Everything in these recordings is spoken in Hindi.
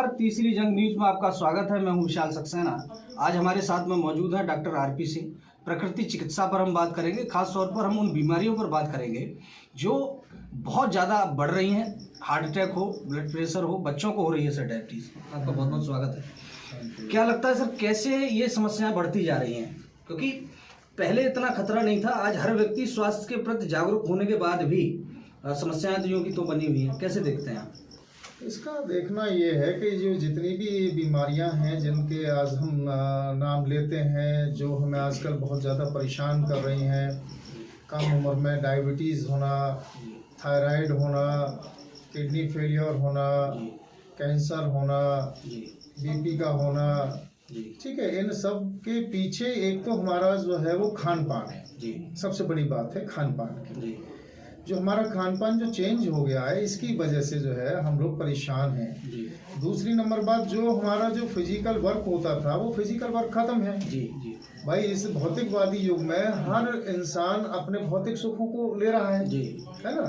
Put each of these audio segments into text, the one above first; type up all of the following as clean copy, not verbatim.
नमस्कार, तीसरी जंग न्यूज में आपका स्वागत है। मैं हूं विशाल सक्सेना। आज हमारे साथ में मौजूद है डॉक्टर आरपी सिंह। प्रकृति चिकित्सा पर हम बात करेंगे। खास तौर पर हम उन बीमारियों पर बात करेंगे जो बहुत ज़्यादा बढ़ रही हैं। हार्ट अटैक हो, ब्लड प्रेशर हो, बच्चों को हो रही है सर डायबिटीज़। आपका बहुत बहुत स्वागत है। क्या लगता है सर, कैसे ये समस्याएं बढ़ती जा रही हैं? क्योंकि पहले इतना खतरा नहीं था। आज हर व्यक्ति स्वास्थ्य के प्रति जागरूक होने के बाद भी समस्याएं तो की तो बनी हुई हैं। कैसे देखते हैं आप? इसका देखना ये है कि जो जितनी भी बीमारियां हैं जिनके आज हम नाम लेते हैं, जो हमें आजकल बहुत ज़्यादा परेशान कर रही हैं, कम उम्र में डायबिटीज़ होना, थायराइड होना, किडनी फेलियर होना, कैंसर होना, बीपी का होना, ठीक है, इन सब के पीछे एक तो हमारा जो है वो खान पान है। सबसे बड़ी बात है खान पान की। जो हमारा खान पान जो चेंज हो गया है, इसकी वजह से जो है हम लोग परेशान हैं। दूसरी नंबर बात, जो हमारा जो फिजिकल वर्क होता था वो फिजिकल वर्क खत्म है। भाई, इस भौतिकवादी युग में हर इंसान अपने भौतिक सुखों को ले रहा है ना।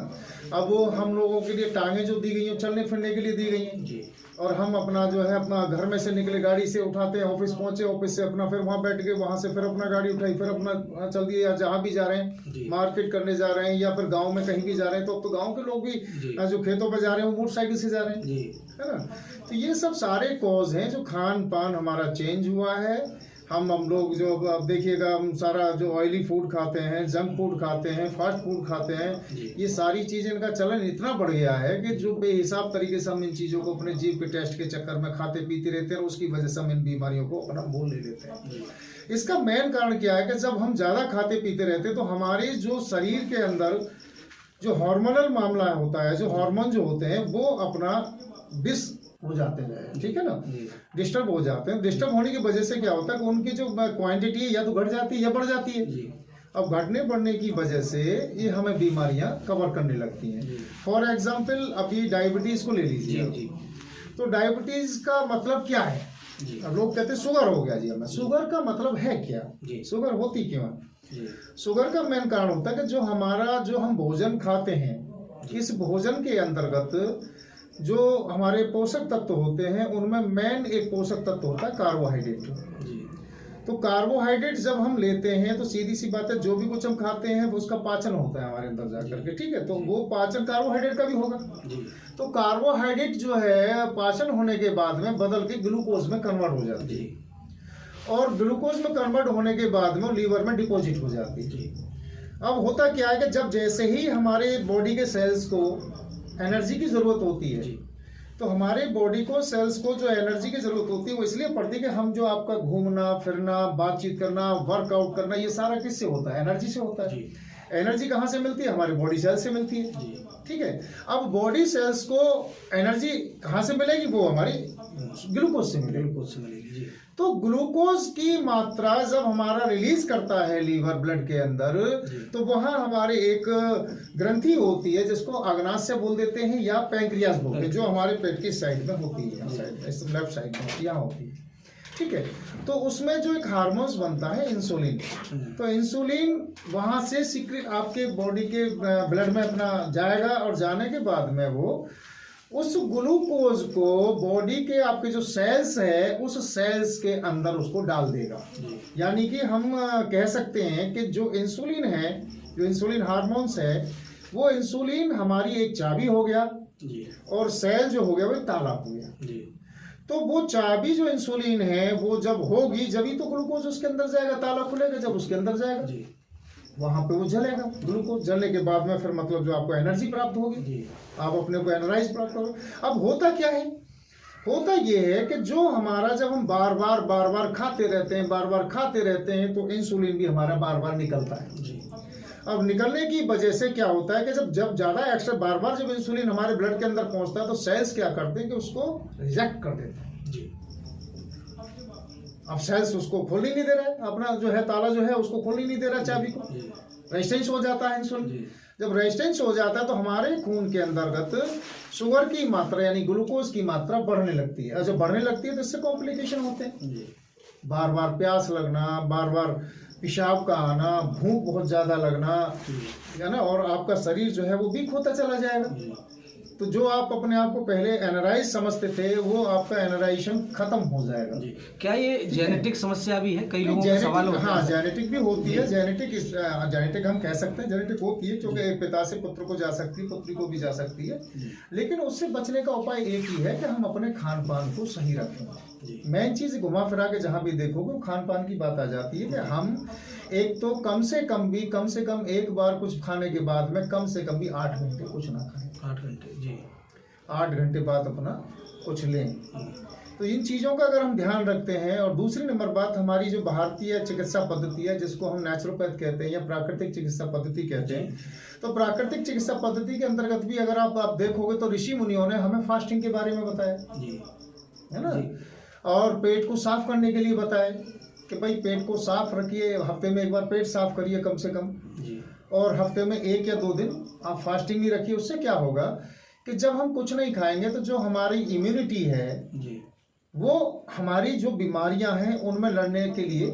अब वो हम लोगों के लिए टांगे जो दी गई हैं चलने फिरने के लिए दी गई हैं, और हम अपना जो है अपना घर में से निकले, गाड़ी से उठाते हैं, ऑफिस पहुंचे, ऑफिस से अपना फिर वहां बैठ के, वहां से फिर अपना गाड़ी उठाई, फिर अपना चल दिए, या जहां भी जा रहे हैं, मार्केट करने जा रहे हैं या फिर गांव में कहीं भी जा रहे हैं, तो अब तो गांव के लोग भी जो खेतों पे जा रहे हैं वो मोटरसाइकिल से जा रहे हैं, है ना। तो ये सब सारे कॉज हैं। जो खान पान हमारा चेंज हुआ है, हम लोग जो अब देखिएगा, हम सारा जो ऑयली फूड खाते हैं, जंक फूड खाते हैं, फास्ट फूड खाते हैं, ये सारी चीज़ें, इनका चलन इतना बढ़ गया है कि जो बेहिसाब तरीके से हम इन चीज़ों को अपने जीभ के टेस्ट के चक्कर में खाते पीते रहते हैं, और उसकी वजह से हम इन बीमारियों को अपना मोल ले लेते हैं। इसका मेन कारण क्या है कि जब हम ज़्यादा खाते पीते रहते हैं तो हमारे जो शरीर के अंदर जो हार्मोनल मामला होता है, जो हार्मोन जो होते हैं वो अपना हो जाते हैं, ठीक है ना, डिस्टर्ब हो जाते हैं। डिस्टर्ब होने की वजह से क्या होता है कि उनकी जो क्वांटिटी है या तो घट जाती है या बढ़ जाती है। अब घटने बढ़ने की वजह से ये हमें बीमारियां कवर करने लगती हैं। फॉर एग्जांपल, अभी डायबिटीज को ले लीजिए। तो डायबिटीज का मतलब क्या है? अब लोग कहते हैं शुगर हो गया जी हमें। शुगर का मतलब है क्या? शुगर होती क्यों है? शुगर का मेन कारण होता है कि जो हम भोजन खाते हैं, इस भोजन के अंतर्गत जो हमारे पोषक तत्व होते हैं, उनमें मेन एक पोषक तत्व होता है कार्बोहाइड्रेट। तो कार्बोहाइड्रेट जब हम लेते हैं तो सीधी सी बात है, जो भी कुछ हम खाते हैं वो उसका पाचन होता है हमारे अंदर जाकर के, ठीक है। तो वो पाचन कार्बोहाइड्रेट का भी होगा। तो कार्बोहाइड्रेट जो है पाचन होने के बाद में बदल के ग्लूकोज में कन्वर्ट हो जाती है, और ग्लूकोज में कन्वर्ट होने के बाद में लीवर में डिपॉजिट हो जाती है। अब होता क्या है कि जब जैसे ही हमारे बॉडी के सेल्स को एनर्जी की जरूरत होती है, तो हमारे बॉडी को, सेल्स को जो एनर्जी की जरूरत होती है वो इसलिए पड़ती है कि हम जो आपका घूमना फिरना, बातचीत करना, वर्कआउट करना, ये सारा किससे होता है? एनर्जी से होता है। एनर्जी कहाँ से मिलती है? हमारे बॉडी सेल्स से मिलती है, ठीक है। अब बॉडी सेल्स को एनर्जी कहाँ से मिलेगी? वो हमारी ग्लूकोज से मिलेगी। तो ग्लूकोज की मात्रा जब हमारा रिलीज करता है लीवर ब्लड के अंदर, तो वहां हमारे एक ग्रंथि होती है जिसको अग्नाशय बोल देते हैं या पैंक्रियास बोलते हैं, जो हमारे पेट की साइड में होती है, लेफ्ट साइड में होती है, यहाँ होती है, ठीक है। तो उसमें जो एक हार्मोन्स बनता है इंसुलिन, तो इंसुलिन वहां से सीक्रेट आपके बॉडी के ब्लड में अपना जाएगा, और जाने के बाद में वो उस ग्लूकोज को बॉडी के आपके जो सेल्स है उस सेल्स के अंदर उसको डाल देगा। यानी कि हम कह सकते हैं कि जो इंसुलिन है, जो इंसुलिन हार्मोन्स है, वो इंसुलिन हमारी एक चाबी हो गया, और सेल जो हो गया वो ताला हो गया। तो वो चाबी जो इंसुलिन है वो जब होगी, जब तो ग्लूकोज उसके अंदर जाएगा, ताला खुलेगा, जब उसके अंदर जाएगा वहां पे वो जलेगा। ग्लूकोज जलने के बाद में फिर मतलब जो आपको एनर्जी प्राप्त होगी, आप अपने को एनर्जाइज प्राप्त होगा। अब होता क्या है? होता ये है कि जो हमारा, जब हम बार बार खाते रहते हैं तो इंसुलिन भी हमारा बार बार निकलता है। अब निकलने की वजह से क्या होता है कि जब ज्यादा एक्स्ट्रा बार जब इंसुलिन हमारे ब्लड के अंदर पहुंचता है तो सेल्स क्या करते हैं कि उसको रिजेक्ट कर देते हैं। अब सेल्स उसको खोल ही नहीं दे रहा है, अपना जो है ताला जो है उसको खोल ही नहीं दे रहा, चाबी को। रेजिस्टेंस हो जाता है इंसुलिन। जब रेजिस्टेंस हो जाता है तो हमारे खून के अंतर्गत शुगर की मात्रा यानी ग्लूकोज की मात्रा बढ़ने लगती है। जब बढ़ने लगती है तो इससे कॉम्प्लिकेशन होते हैं, बार बार प्यास लगना, बार बार पेशाब का आना, भूख बहुत ज्यादा लगना, है ना, और आपका शरीर जो है वो वीक होता चला जाएगा। तो जो आप अपने आप को पहले एनराइज समझते थे वो आपका एनराइजेशन खत्म हो जाएगा। क्या ये जेनेटिक समस्या भी है? कई लोगों को जेनेटिक, सवाल होता है। हाँ जेनेटिक भी होती है। जेनेटिक हम कह सकते हैं, जेनेटिक होती है क्योंकि एक पिता से पुत्र को जा सकती है, पुत्री को भी जा सकती है। लेकिन उससे बचने का उपाय एक ही है कि हम अपने खान पान को सही रखें। मेन चीज घुमा फिरा के जहाँ भी देखोगे खान पान की बात आ जाती है कि हम एक तो कम से कम एक बार कुछ खाने के बाद में कम से कम भी 8 घंटे कुछ ना खाएं। 8 घंटे जी, 8 घंटे बाद अपना कुछ लें। तो इन चीज़ों का अगर हम ध्यान रखते हैं, और दूसरी नंबर बात हमारी जो भारतीय चिकित्सा पद्धति है जिसको हम नेचुरोपैथ कहते हैं या प्राकृतिक चिकित्सा पद्धति कहते हैं, तो प्राकृतिक चिकित्सा पद्धति के अंतर्गत भी अगर आप देखोगे तो ऋषि मुनियों ने हमें फास्टिंग के बारे में बताया जी, है ना, और पेट को साफ करने के लिए बताया कि भाई पेट को साफ रखिए, हफ्ते में एक बार पेट साफ करिए कम से कम जी, और हफ्ते में 1 या 2 दिन आप फास्टिंग ही रखिए। उससे क्या होगा कि जब हम कुछ नहीं खाएंगे तो जो हमारी इम्यूनिटी है जी, वो हमारी जो बीमारियां हैं उनमें लड़ने के लिए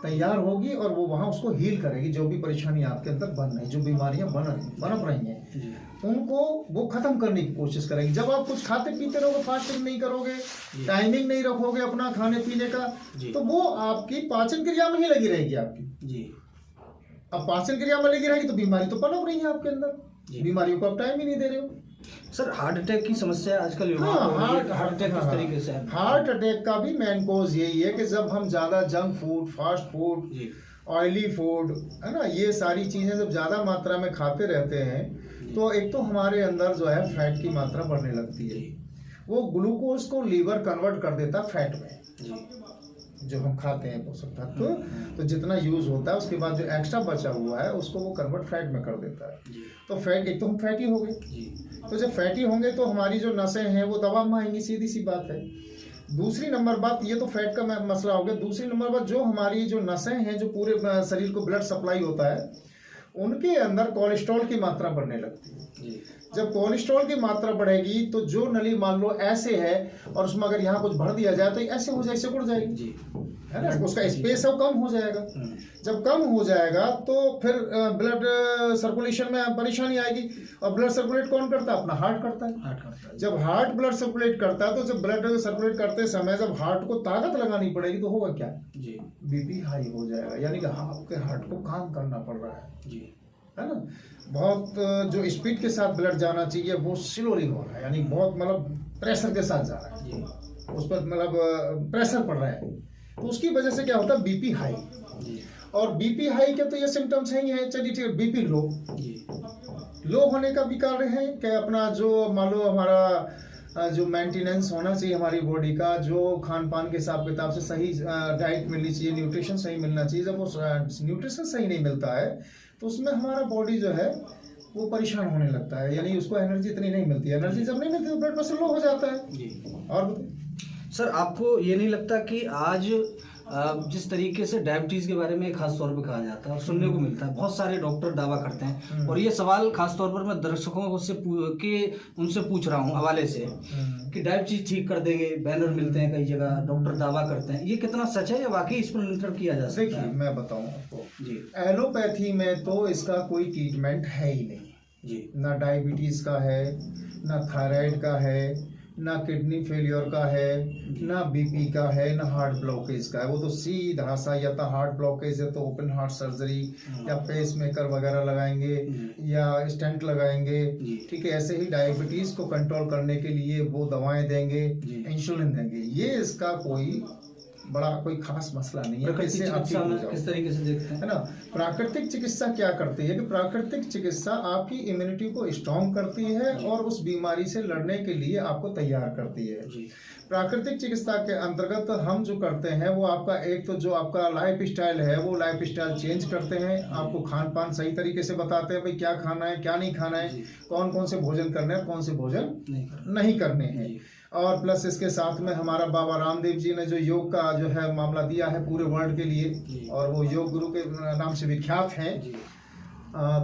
तैयार होगी और वो वहाँ उसको हील करेगी। जो भी परेशानी आपके अंदर बन रही, जो बीमारियां बनप रही हैं, उनको वो खत्म करने की कोशिश करेगी। जब आप कुछ खाते पीते रहोगे, फास्टिंग नहीं करोगे, टाइमिंग नहीं रखोगे अपना खाने पीने का, तो वो आपकी पाचन क्रिया में ही लगी रहेगी आपकी जी। अब पाचन क्रिया में लगी रहेगी तो बीमारी तो पनप रही है आपके अंदर, बीमारियों को आप टाइम ही नहीं दे रहे हो। सर हार्ट अटैक की समस्या आजकल हार्ट अटैक किस तरीके से है? हार्ट अटैक का भी मेन कॉज यही है कि जब हम ज्यादा junk food, fast food, oily food, है ना, ये सारी चीजें जब ज्यादा मात्रा में खाते रहते हैं तो एक तो हमारे अंदर जो है फैट की मात्रा बढ़ने लगती है। वो ग्लूकोज को लीवर कन्वर्ट कर देता फैट में, जो हम खाते हैं पोषक तत्व, तो जितना यूज होता है उसके बाद जो एक्स्ट्रा बचा हुआ है उसको वो कन्वर्ट फैट में कर देता है। तो फैट, एक तो हम फैटी हो गए, तो जब फैटी होंगे तो हमारी जो नसें हैं वो दबा में आएंगी, सीधी सी बात है। दूसरी नंबर बात, ये तो फैट का मसला हो गया। दूसरी नंबर बात, जो हमारी जो नसें हैं, जो पूरे शरीर को ब्लड सप्लाई होता है, उनके अंदर कोलेस्ट्रॉल की मात्रा बढ़ने लगती है। जब कोलेस्ट्रॉल की मात्रा बढ़ेगी तो जो नली मान लो ऐसे है और उसमें अगर यहाँ कुछ भर दिया जाए तो ऐसे हो जाए, सिकुड़ जाएगी, है ना, उसका स्पेस है वो कम हो जाएगा। जब कम हो जाएगा तो फिर ब्लड सर्कुलेशन में परेशानी आएगी। और ब्लड सर्कुलेट कौन करता है? अपना हार्ट करता है। जब हार्ट ब्लड सर्कुलेट करता है तो जब ब्लड सर्कुलेट करते समय जब हार्ट को ताकत लगानी पड़ेगी तो होगा क्या? बीपी हाई हो जाएगा, यानी कि आपके हार्ट को काम करना पड़ रहा है ना। बहुत जो स्पीड के साथ ब्लड जाना चाहिए वो स्लोली हो रहा है, यानी बहुत मतलब प्रेशर के साथ जा रहा है, उस पर मतलब प्रेशर पड़ रहा है, तो उसकी वजह से क्या होता है? BP high. और बीपी हाई के तो ये सिम्टम्स ही हैं। चलिए ठीक है, बीपी लो होने का भी कारण है कि अपना जो मान लो हमारा जो मेंटेनेंस होना चाहिए हमारी बॉडी का, जो खान पान के हिसाब किताब से सही डाइट मिलनी चाहिए, न्यूट्रिशन सही मिलना चाहिए। जब वो न्यूट्रिशन सही नहीं मिलता है तो उसमें हमारा बॉडी जो है वो परेशान होने लगता है, यानी उसको एनर्जी इतनी नहीं मिलती। एनर्जी जब नहीं मिलती तो ब्लड प्रेशर लो हो जाता है। और सर आपको ये नहीं लगता कि आज जिस तरीके से डायबिटीज के बारे में खास तौर पर कहा जाता है और सुनने को मिलता है, बहुत सारे डॉक्टर दावा करते हैं, और ये सवाल खास तौर पर मैं दर्शकों से उनसे पूछ रहा हूँ हवाले से कि डायबिटीज ठीक कर देंगे, बैनर मिलते हैं कई जगह, डॉक्टर दावा करते हैं, ये कितना सच है या वाकई इस पर नियंत्रण किया जा सकता है? देखिए मैं बताऊँ आपको जी, एलोपैथी में तो इसका कोई ट्रीटमेंट है ही नहीं जी। ना डायबिटीज का है, ना थायराइड का है, ना किडनी फेलियर का है, ना बीपी का है, ना हार्ट ब्लॉकेज का है। वो तो सीधा सा या तो हार्ट ब्लॉकेज है तो ओपन हार्ट सर्जरी या पेस मेकर वगैरह लगाएंगे या स्टेंट लगाएंगे, ठीक है। ऐसे ही डायबिटीज को कंट्रोल करने के लिए वो दवाएं देंगे, इंसुलिन देंगे। ये इसका कोई बड़ा कोई खास मसला नहीं है। किस तरीके से देखते हैं, है ना। प्राकृतिक चिकित्सा क्या करती है कि प्राकृतिक चिकित्सा आपकी इम्यूनिटी को स्ट्रॉन्ग करती है और उस बीमारी से लड़ने के लिए आपको तैयार करती है। प्राकृतिक चिकित्सा के अंतर्गत हम जो करते हैं वो आपका एक तो जो आपका लाइफ स्टाइल है वो लाइफ स्टाइल चेंज करते हैं, आपको खान पान सही तरीके से बताते हैं, भाई क्या खाना है क्या नहीं खाना है, कौन कौन से भोजन करने हैं कौन से भोजन नहीं करने हैं। और प्लस इसके साथ में हमारा बाबा रामदेव जी ने जो योग का जो है मामला दिया है पूरे वर्ल्ड के लिए, और वो योग गुरु के नाम से विख्यात हैं,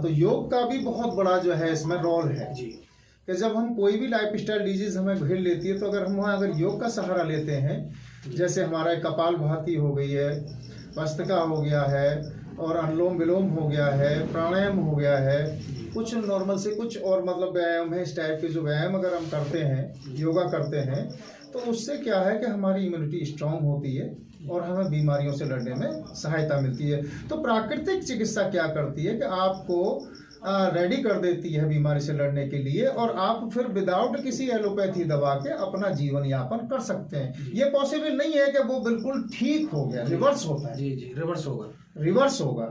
तो योग का भी बहुत बड़ा जो है इसमें रोल है कि जब हम कोई भी लाइफ स्टाइल डिजीज हमें घेर लेती है तो अगर हम वहाँ अगर योग का सहारा लेते हैं, जैसे हमारा कपाल भाती हो गई है, भस्त्रिका हो गया है, और अनुलोम विलोम हो गया है, प्राणायाम हो गया है, कुछ नॉर्मल से कुछ और मतलब व्यायाम है, इस टाइप के जो व्यायाम अगर हम करते हैं, योगा करते हैं, तो उससे क्या है कि हमारी इम्यूनिटी स्ट्रांग होती है और हमें बीमारियों से लड़ने में सहायता मिलती है। तो प्राकृतिक चिकित्सा क्या करती है कि आपको रेडी कर देती है बीमारी से लड़ने के लिए, और आप फिर विदाउट किसी एलोपैथी दवा के अपना जीवन यापन कर सकते हैं। ये पॉसिबल नहीं है कि वो बिल्कुल ठीक हो गया, रिवर्स होता है। जी, रिवर्स होगा। रिवर्स होगा,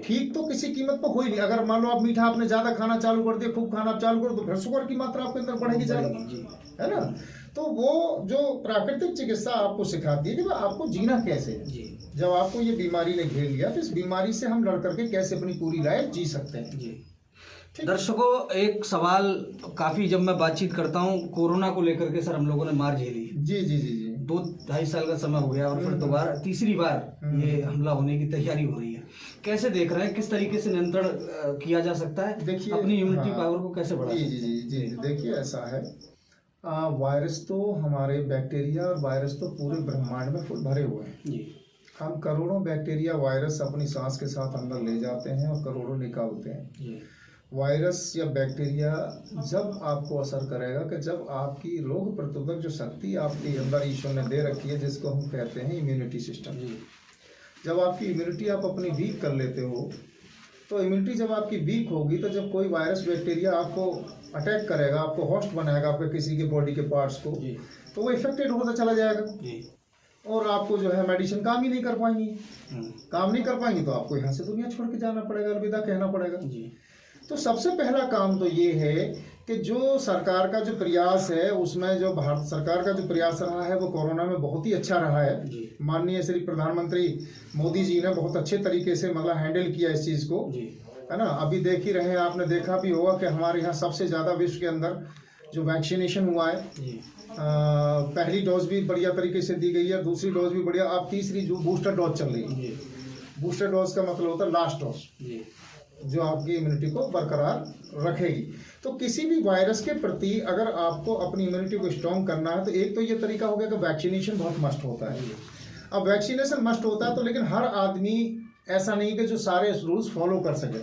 ठीक तो किसी कीमत पर हो ही नहीं। अगर मान लो आप मीठा आपने ज्यादा खाना चालू कर दिया, खूब खाना चालू कर, तो फिर शुगर की मात्रा आपके अंदर बढ़ेगी ज्यादा, है ना। तो वो जो प्राकृतिक चिकित्सा आपको सिखाती है कि आपको जीना कैसे है। जब आपको ये बीमारी ने घेर लिया, तो इस बीमारी से हम लड़ करके कैसे अपनी पूरी लाइफ जी सकते हैं। दर्शकों, एक सवाल, काफी जब मैं बातचीत करता हूँ कोरोना को लेकर के, सर हम लोगों ने मार झेली। जी जी जी जी 2-2.5 साल का समय हो गया और फिर दोबारा तीसरी बार ये हमला होने की तैयारी हो रही है। कैसे देख रहे हैं, किस तरीके से नियंत्रण किया जा सकता है? देखिए, अपनी इम्यूनिटी पावर को कैसे बढ़ा? जी जी जी जी देखिए, ऐसा है, वायरस तो हमारे, बैक्टीरिया और वायरस तो पूरे ब्रह्मांड में फुल भरे हुए हैं जी। हम करोड़ों बैक्टीरिया वायरस अपनी सांस के साथ अंदर ले जाते हैं और करोड़ों निकालते हैं जी। वायरस या बैक्टीरिया जब आपको असर करेगा कि जब आपकी रोग प्रतिरोधक जो शक्ति आपके अंदर ईश्वर ने दे रखी है, जिसको हम कहते हैं इम्यूनिटी सिस्टम, जब आपकी इम्यूनिटी आप अपनी वीक कर लेते हो, तो इम्यूनिटी जब आपकी वीक होगी, तो जब कोई वायरस बैक्टीरिया आपको अटैक करेगा, आपको होस्ट बनाएगा आपके किसी के बॉडी के पार्ट्स को, तो वो इफेक्टेड होता चला जाएगा और आपको जो है मेडिसिन काम ही नहीं कर पाएंगी। काम नहीं कर पाएंगी तो आपको यहाँ से दुनिया छोड़ के जाना पड़ेगा, अलविदा कहना पड़ेगा जी। तो सबसे पहला काम तो ये है कि जो सरकार का जो प्रयास है, उसमें जो भारत सरकार का जो प्रयास रहा है वो कोरोना में बहुत ही अच्छा रहा है। माननीय श्री प्रधानमंत्री मोदी जी ने बहुत अच्छे तरीके से मतलब हैंडल किया इस चीज़ को, है ना। अभी देख ही रहे हैं, आपने देखा भी होगा कि हमारे यहाँ सबसे ज़्यादा विश्व के अंदर जो वैक्सीनेशन हुआ है, पहली डोज भी बढ़िया तरीके से दी गई है, दूसरी डोज भी बढ़िया, अब तीसरी जो बूस्टर डोज चल रही है। बूस्टर डोज का मतलब होता है लास्ट डोज, जो आपकी इम्यूनिटी को बरकरार रखेगी। तो किसी भी वायरस के प्रति अगर आपको अपनी इम्यूनिटी को स्ट्रॉन्ग करना है, तो एक तो ये तरीका हो गया कि वैक्सीनेशन बहुत मस्ट होता है। अब वैक्सीनेशन मस्ट होता है, तो लेकिन हर आदमी ऐसा नहीं कि जो सारे रूल्स फॉलो कर सके,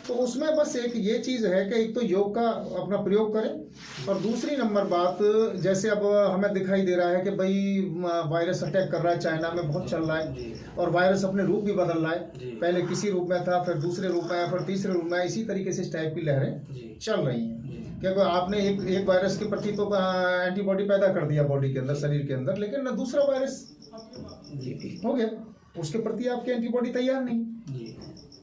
तो उसमें बस एक ये चीज़ है कि एक तो योग का अपना प्रयोग करें, और दूसरी नंबर बात, जैसे अब हमें दिखाई दे रहा है कि भाई वायरस अटैक कर रहा है, चाइना में बहुत चल रहा है, और वायरस अपने रूप भी बदल रहा है, पहले किसी रूप में था, फिर दूसरे रूप में आया, फिर तीसरे रूप में आया, इसी तरीके से इस टाइप की लहरें चल रही हैं। क्योंकि आपने एक वायरस के प्रति तो एंटीबॉडी पैदा कर दिया बॉडी के अंदर, शरीर के अंदर, लेकिन दूसरा वायरस हो गया, उसके प्रति आपकी एंटीबॉडी तैयार नहीं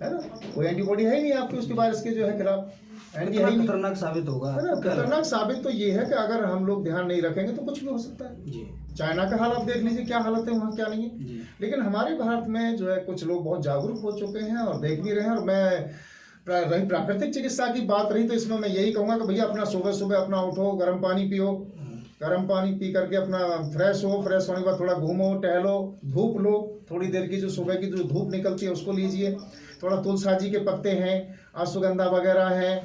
है ना, कोई एंटीबॉडी है ही नहीं आपकी उसके वायरस के जो है खिलाफ, खतरनाक साबित होगा, है ना। खतरनाक साबित तो ये है कि अगर हम लोग ध्यान नहीं रखेंगे तो कुछ भी हो सकता है। चाइना का हाल आप देख लीजिए, क्या हालत है वहाँ, क्या नहीं है। लेकिन हमारे भारत में जो है कुछ लोग बहुत जागरूक हो चुके हैं और देख भी रहे हैं। और मैं रही प्राकृतिक चिकित्सा की बात रही, तो इसमें मैं यही कहूँगा कि भैया अपना सुबह सुबह अपना उठो, गर्म पानी पियो, गर्म पानी पी करके अपना फ्रेश होने के बाद थोड़ा घूमो, टहलो, धूप लो, थोड़ी देर की जो सुबह की जो धूप निकलती है उसको लीजिए, थोड़ा तुलसी के पत्ते हैं, अश्वगंधा वगैरह है,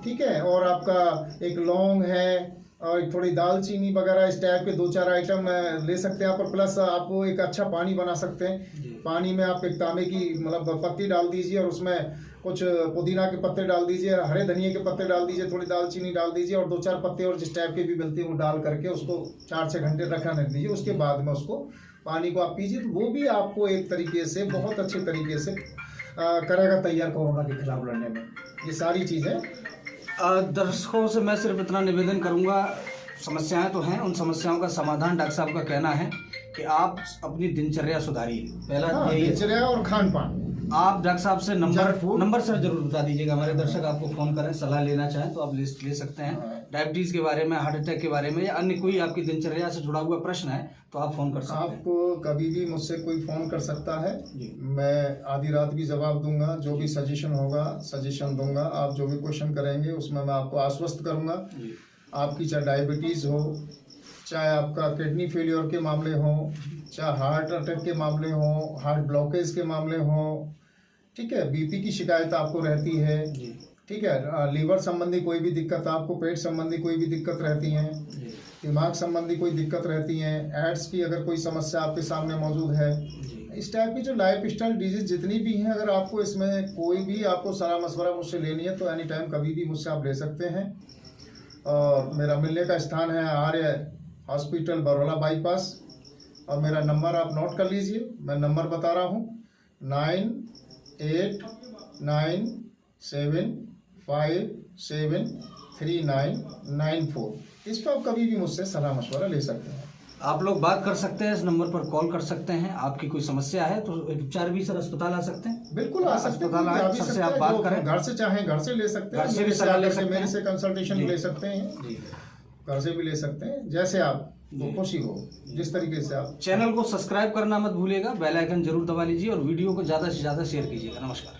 ठीक है, और आपका एक लौंग है, और थोड़ी दालचीनी वगैरह, इस टाइप के 2-4 आइटम ले सकते हैं आप। और प्लस आप एक अच्छा पानी बना सकते हैं। पानी में आप एक तांबे की मतलब पत्ती डाल दीजिए, और उसमें कुछ पुदीना के पत्ते डाल दीजिए, हरे धनिए के पत्ते डाल दीजिए, थोड़ी दालचीनी डाल दीजिए, और 2-4 पत्ते और जिस टाइप के भी मिलते हैं वो डाल करके उसको 4-6 घंटे रखने दीजिए। उसके बाद में उसको पानी को आप पीजिए, तो वो भी आपको एक तरीके से बहुत अच्छे तरीके से करेगा तैयार कोरोना के खिलाफ लड़ने में। ये सारी चीज़ें दर्शकों से मैं सिर्फ इतना निवेदन करूंगा, समस्याएं तो हैं, उन समस्याओं का समाधान डॉक्टर साहब का कहना है कि आप अपनी दिनचर्या सुधारिए। पहला दिनचर्या और खान पान। आप डॉक्टर साहब से नंबर सर जरूर बता दीजिएगा, हमारे दर्शक आपको फ़ोन करें, सलाह लेना चाहें तो आप ले सकते हैं। डायबिटीज़ के बारे में, हार्ट अटैक के बारे में, या अन्य कोई आपकी दिनचर्या से जुड़ा हुआ प्रश्न है तो आप फ़ोन कर सकते हैं। आपको कभी भी मुझसे कोई फ़ोन कर सकता है, मैं आधी रात भी जवाब दूंगा, जो भी सजेशन होगा सजेशन दूंगा। आप जो भी क्वेश्चन करेंगे उसमें मैं आपको आश्वस्त करूंगा। आपकी चाहे डायबिटीज़ हो, चाहे आपका किडनी फेलियर के मामले हो, चाहे हार्ट अटैक के मामले हो, हार्ट ब्लॉकेज के मामले हो, ठीक है, बीपी की शिकायत आपको रहती है, ठीक है, लीवर संबंधी कोई भी दिक्कत, आपको पेट संबंधी कोई भी दिक्कत रहती है, दिमाग संबंधी कोई दिक्कत रहती है, एड्स की अगर कोई समस्या आपके सामने मौजूद है, इस टाइप की जो लाइफ स्टाइल डिजीज जितनी भी हैं, अगर आपको इसमें कोई भी आपको सलाह मशवरा मुझसे लेनी है तो एनी टाइम कभी भी मुझसे आप ले सकते हैं। और मेरा मिलने का स्थान है आर्य हॉस्पिटल बरोला बाईपास, और मेरा नंबर आप नोट कर लीजिए, मैं नंबर बता रहा हूँ 9897573994। इस पर आप कभी भी मुझसे सलाह मशवरा ले सकते हैं। आप लोग बात कर सकते हैं, इस नंबर पर कॉल कर सकते हैं। आपकी कोई समस्या है तो उपचार भी सर अस्पताल आ सकते हैं। बिल्कुल आ सकते हैं, अस्पताल आए, सर से आप बात करें। घर से चाहें घर से ले सकते हैं, घर से भी सलाह ले सकते हैं, मेरे से कंसल्टेशन ले सकते हैं, घर से भी ले सकते हैं, जैसे आप खुशी हो, जिस तरीके से आप। चैनल को सब्सक्राइब करना मत भूलिएगा, बेल आइकन जरूर दबा लीजिए और वीडियो को ज़्यादा से ज़्यादा शेयर कीजिएगा। नमस्कार।